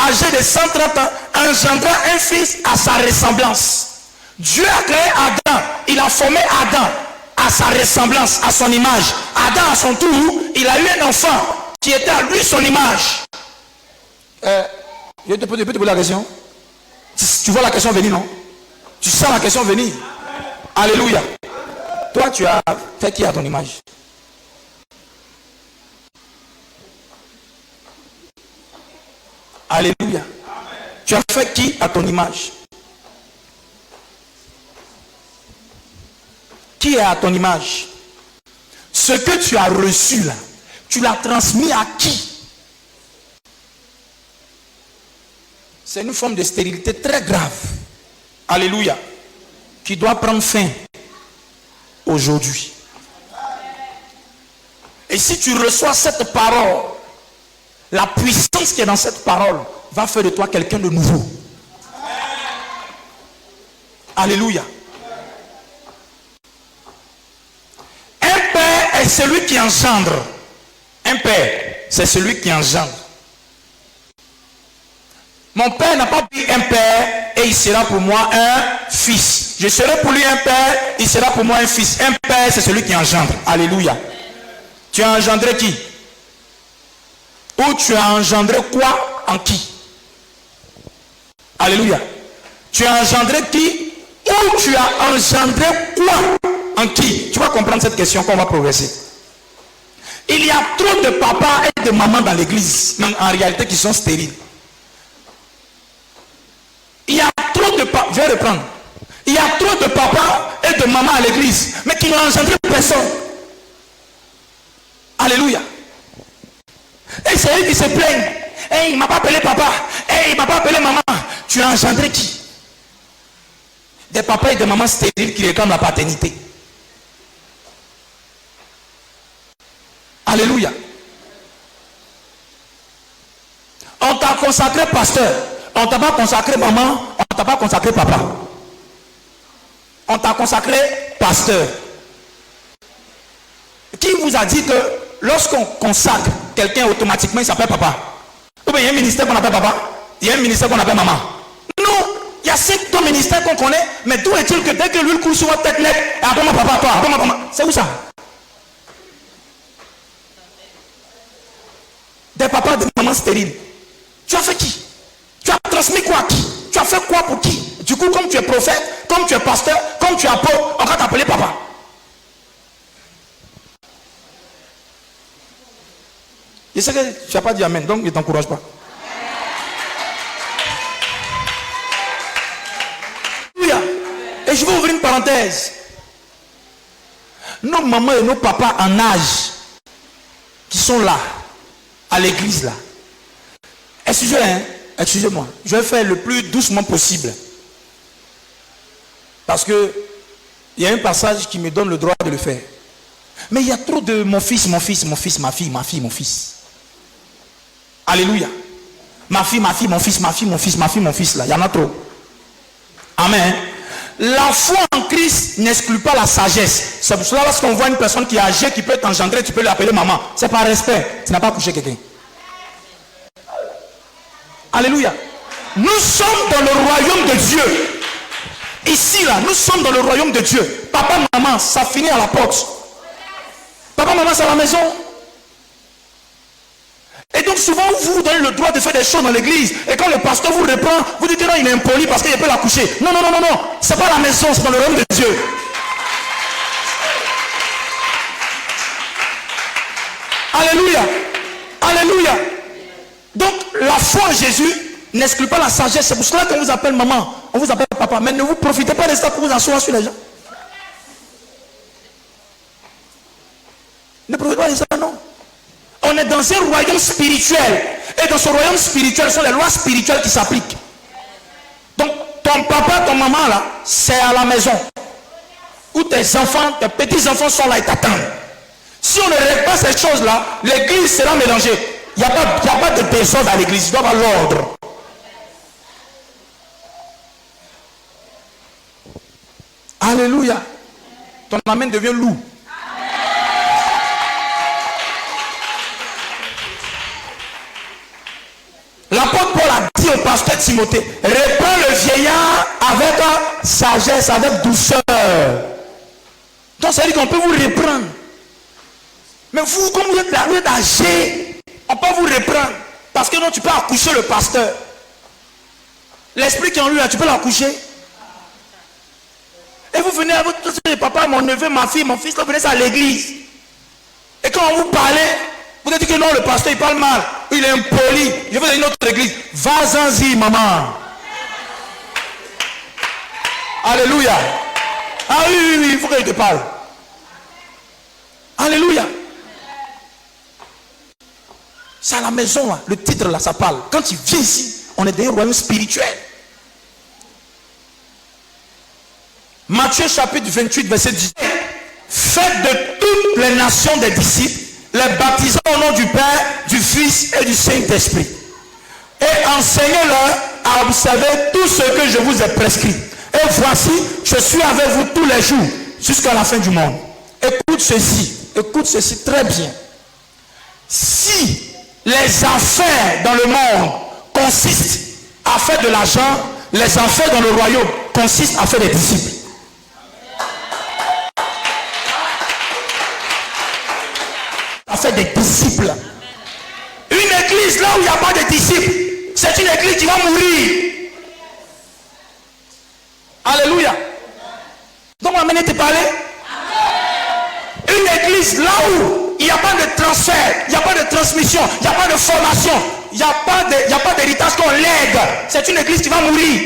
âgé de 130 ans, engendra un fils à sa ressemblance. Dieu a créé Adam, il a formé Adam à sa ressemblance, à son image. Adam à son tour, il a eu un enfant qui était à lui son image. Je peux te poser la question? Tu vois la question venir, non? Tu sens la question venir? Alléluia. Toi, tu as fait qui à ton image? Alléluia. Tu as fait qui à ton image? Qui est à ton image? Ce que tu as reçu là, tu l'as transmis à qui? C'est une forme de stérilité très grave. Alléluia. Qui doit prendre fin aujourd'hui. Et si tu reçois cette parole, la puissance qui est dans cette parole va faire de toi quelqu'un de nouveau. Alléluia. Un père est celui qui engendre. Un père, c'est celui qui engendre. Mon père n'a pas dit un père et il sera pour moi un fils. Je serai pour lui un père, il sera pour moi un fils. Un père, c'est celui qui engendre. Alléluia. Tu as engendré qui? Ou tu as engendré quoi en qui? Alléluia. Tu as engendré qui? Ou tu as engendré quoi en qui? Tu vas comprendre cette question qu'on va progresser. Il y a trop de papas et de mamans dans l'église, en réalité, qui sont stériles. Il y a trop de papas, je vais reprendre. Il y a trop de papas et de mamans à l'église, mais qui n'ont engendré personne. Alléluia. Et c'est eux qui se plaignent. Et il ne m'a pas appelé papa. Et il ne m'a pas appelé maman. Tu as engendré qui? Des papas et des mamans stériles qui réclament la paternité. Alléluia. On t'a consacré pasteur. On t'a pas consacré maman. On t'a pas consacré papa. On t'a consacré pasteur. Qui vous a dit que lorsqu'on consacre quelqu'un, automatiquement il s'appelle papa? Ou bien il y a un ministère qu'on appelle papa, il y a un ministère qu'on appelle maman? Non, il y a 5 ministères qu'on connaît, mais d'où est-il que dès que l'huile coule sur votre tête net, appelle-moi papa, toi, appelle-moi maman? C'est où ça? Des papas, des mamans stériles. Tu as fait qui? Tu as transmis quoi à qui? Tu as fait quoi pour qui? Du coup, comme tu es prophète, comme tu es pasteur, comme tu es apôtre, on va t'appeler papa. Je sais que tu n'as pas dit amen, donc je ne t'encourage pas. Et je vais ouvrir une parenthèse. Nos mamans et nos papas en âge qui sont là, à l'église là. Excusez-moi, je vais faire le plus doucement possible. Parce que il y a un passage qui me donne le droit de le faire. Mais il y a trop de mon fils, mon fils, mon fils, ma fille, mon fils. Alléluia. Ma fille, mon fils, ma fille, mon fils, ma fille, mon fils là. Il y en a trop. Amen. La foi en Christ n'exclut pas la sagesse. C'est pour cela lorsqu'on voit une personne qui est âgée, qui peut t'engendrer, tu peux l'appeler maman. C'est par respect. Tu n'as pas couché quelqu'un. Alléluia. Nous sommes dans le royaume de Dieu. Ici là, nous sommes dans le royaume de Dieu. Papa, maman, ça finit à la porte. Papa, maman, c'est à la maison. Et donc souvent, vous vous donnez le droit de faire des choses dans l'église. Et quand le pasteur vous reprend, vous dites que non, il est impoli parce qu'il peut la coucher. Non, non, non, non, non. C'est pas la maison, c'est dans le royaume de Dieu. Alléluia. Alléluia. Donc, la foi en Jésus n'exclut pas la sagesse. C'est pour cela qu'on vous appelle maman, on vous appelle papa. Mais ne vous profitez pas de ça pour vous asseoir sur les gens. Ne profitez pas de ça, non. On est dans un royaume spirituel. Et dans ce royaume spirituel, ce sont les lois spirituelles qui s'appliquent. Donc, ton papa, ton maman, là, c'est à la maison. Où tes enfants, tes petits-enfants sont là et t'attendent. Si on ne règle pas ces choses-là, l'église sera mélangée. Il n'y a pas de personnes à l'église. Il doit y avoir l'ordre. Alléluia. Ton amen devient loup. L'apôtre Paul a au pasteur Timothée, reprends le vieillard avec sagesse, avec douceur. Donc ça veut dire qu'on peut vous reprendre. Mais vous, comme vous êtes âgé, on peut vous reprendre. Parce que non, tu peux accoucher le pasteur. L'esprit qui est en lui, là, tu peux l'accoucher. Et vous venez avec tous les papas, mon neveu, ma fille, mon fils, vous venez à l'église. Et quand vous parlez, vous dites que non, le pasteur il parle mal, il est impoli. Je vais dans une autre église. Va-en-y, maman. Alléluia. Ah oui, il faut qu'il te parle. Alléluia. C'est à la maison, là. Le titre là, ça parle. Quand tu viens ici, on est dans un royaume spirituel. Matthieu chapitre 28, verset 10. Faites de toutes les nations des disciples, les baptisant au nom du Père, du Fils et du Saint-Esprit. Et enseignez-leur à observer tout ce que je vous ai prescrit. Et voici, je suis avec vous tous les jours, jusqu'à la fin du monde. Écoute ceci très bien. Si les affaires dans le monde consistent à faire de l'argent, les affaires dans le royaume consistent à faire des disciples. À faire des disciples. Une église là où il n'y a pas de disciples, c'est une église qui va mourir. Alléluia. Donc, on va te parler. Une église là où il n'y a pas de transfert, il n'y a pas de transmission, il n'y a pas de formation, il n'y a pas d'héritage qu'on lègue. C'est une église qui va mourir.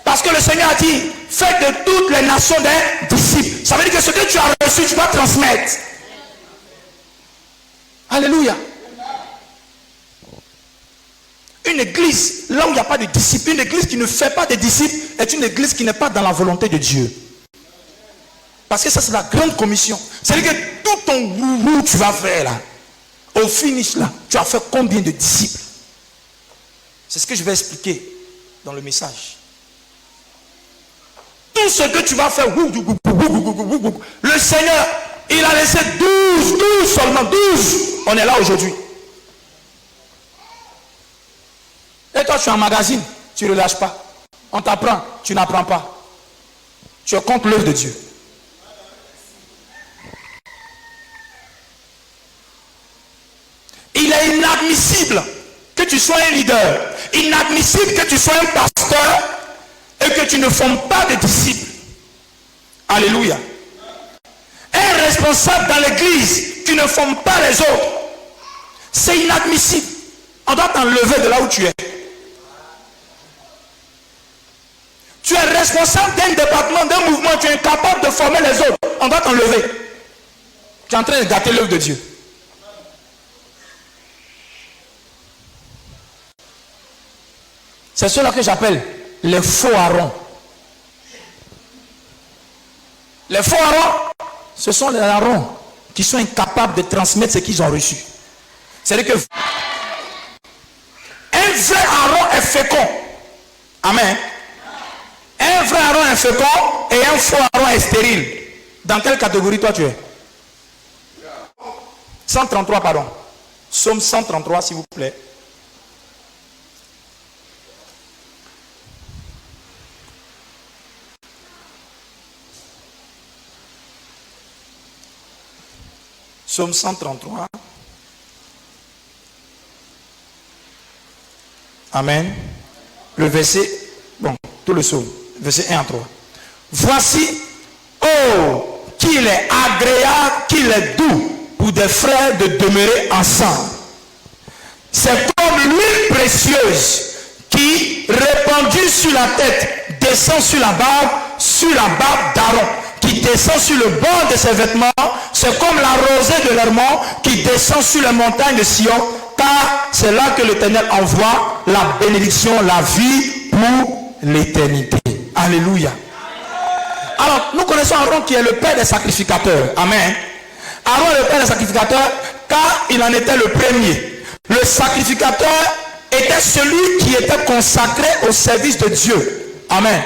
Parce que le Seigneur a dit, faites de toutes les nations des disciples. Ça veut dire que ce que tu as reçu, tu dois transmettre. Alléluia. Une église, là où il n'y a pas de disciples, une église qui ne fait pas de disciples, est une église qui n'est pas dans la volonté de Dieu. Parce que ça, c'est la grande commission. C'est-à-dire que tout ton roux tu vas faire là, au finish là, tu as fait combien de disciples? C'est ce que je vais expliquer dans le message. Tout ce que tu vas faire, le Seigneur, il a laissé 12 seulement, 12. On est là aujourd'hui. Et toi, tu es en magazine, tu ne relâches pas. On t'apprend, tu n'apprends pas. Tu es contre l'œuvre de Dieu. Il est inadmissible que tu sois un leader. Inadmissible que tu sois un pasteur et que tu ne formes pas de disciples. Alléluia. Un responsable dans l'église qui ne forme pas les autres, c'est inadmissible. On doit t'enlever de là où tu es. Tu es responsable d'un département, d'un mouvement, tu es incapable de former les autres. On doit t'enlever. Tu es en train de gâter l'œuvre de Dieu. C'est cela que j'appelle les faux Aaron. Les faux Aaron, ce sont les Aaron qui sont incapables de transmettre ce qu'ils ont reçu. C'est-à-dire que un vrai Aaron est fécond. Amen. Un vrai Aaron est fécond et un faux Aaron est stérile. Dans quelle catégorie toi tu es? 133, pardon. Psaume 133, s'il vous plaît. Psaume 133. Amen. Le verset, bon, tout le psaume, verset 1 à 3. Voici, oh, qu'il est agréable, qu'il est doux pour des frères de demeurer ensemble. C'est comme l'huile précieuse qui, répandue sur la tête, descend sur la barbe d'Aaron, qui descend sur le bord de ses vêtements. C'est comme la rosée de l'Hermon qui descend sur les montagnes de Sion, car c'est là que l'Éternel envoie la bénédiction, la vie pour l'éternité. Alléluia. Alors, nous connaissons Aaron qui est le père des sacrificateurs. Amen. Aaron est le père des sacrificateurs car il en était le premier. Le sacrificateur était celui qui était consacré au service de Dieu. Amen.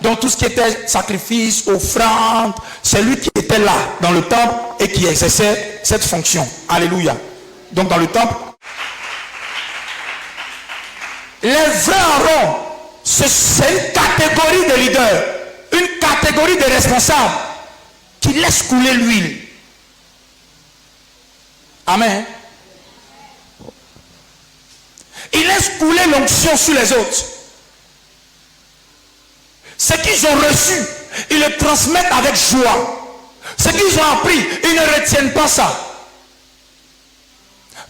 Donc tout ce qui était sacrifice, offrande, c'est lui qui était là dans le temple et qui exerçait cette fonction. Alléluia. Donc dans le temple, Les vrais Aaron, c'est une catégorie de leaders, une catégorie de responsables qui laissent couler l'huile. Amen. Ils laissent couler l'onction sur les autres. Ce qu'ils ont reçu, ils le transmettent avec joie. Ce qu'ils ont appris, ils ne retiennent pas ça.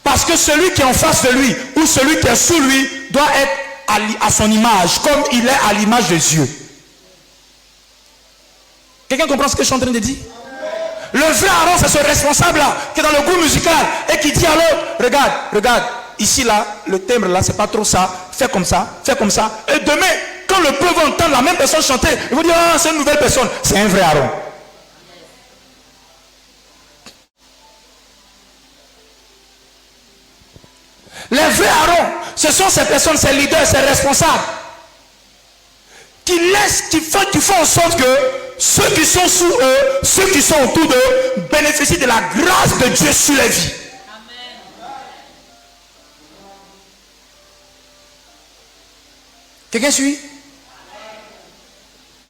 Parce que celui qui est en face de lui, ou celui qui est sous lui, doit être à son image, comme il est à l'image de Dieu. Quelqu'un comprend ce que je suis en train de dire? Le vrai Aaron, c'est ce responsable-là, qui est dans le groupe musical, et qui dit à l'autre, regarde, ici là, le timbre là, c'est pas trop ça, fais comme ça. Et demain, quand le peuple va entendre la même personne chanter, il va dire, ah, c'est une nouvelle personne. C'est un vrai Aaron. Les vrais Aaron, ce sont ces personnes, ces leaders, ces responsables, qui font en sorte que ceux qui sont sous eux, ceux qui sont autour d'eux, bénéficient de la grâce de Dieu sur les vies. Quelqu'un suit?